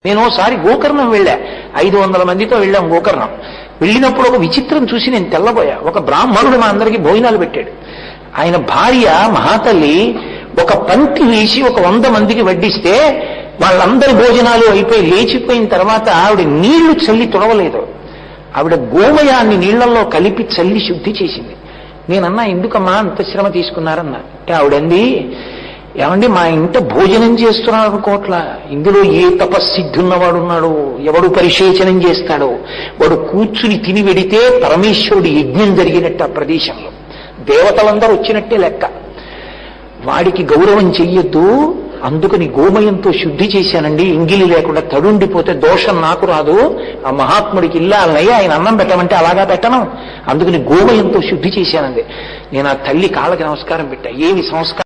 నేను ఓసారి గోకర్ణం వెళ్ళా, 500 మందితో వెళ్ళాం గోకర్ణం. వెళ్ళినప్పుడు ఒక విచిత్రం చూసి నేను తెల్లబోయా. ఒక బ్రాహ్మణుడు మా అందరికీ భోజనాలు పెట్టాడు. ఆయన భార్య మహాతల్లి ఒక పంక్తి వేసి ఒక 100 మందికి వడ్డిస్తే వాళ్ళందరి భోజనాలు అయిపోయి లేచిపోయిన తర్వాత ఆవిడ నీళ్లు చల్లి తుడవలేదు. ఆవిడ గోమయాన్ని నీళ్లలో కలిపి చల్లి శుద్ధి చేసింది. నేనన్నా, ఎందుకమ్మా అంత శ్రమ తీసుకున్నారన్నా. అంటే ఆవిడంది, ఏమండి మా ఇంట భోజనం చేస్తున్నాడు అనుకోట్లా, ఇందులో ఏ తపస్సిద్ధి ఉన్నవాడున్నాడో, ఎవడు పరిశేచనం చేస్తాడో వాడు కూర్చుని తిని వెడితే పరమేశ్వరుడు యజ్ఞం జరిగినట్టు ఆ ప్రదేశంలో దేవతలందరూ వచ్చినట్టే లెక్క. వాడికి గౌరవం చెయ్యొద్దు, అందుకని గోమయంతో శుద్ధి చేశానండి. ఎంగిలి లేకుండా తడుండిపోతే దోషం నాకు రాదు, ఆ మహాత్ముడికి ఇల్లాలనయ్యి ఆయన అన్నం పెట్టమంటే అలాగా పెట్టను, అందుకని గోమయంతో శుద్ధి చేశానండి. నేను ఆ తల్లి కాళ్ళకి నమస్కారం పెట్టా. ఏమి సంస్కారం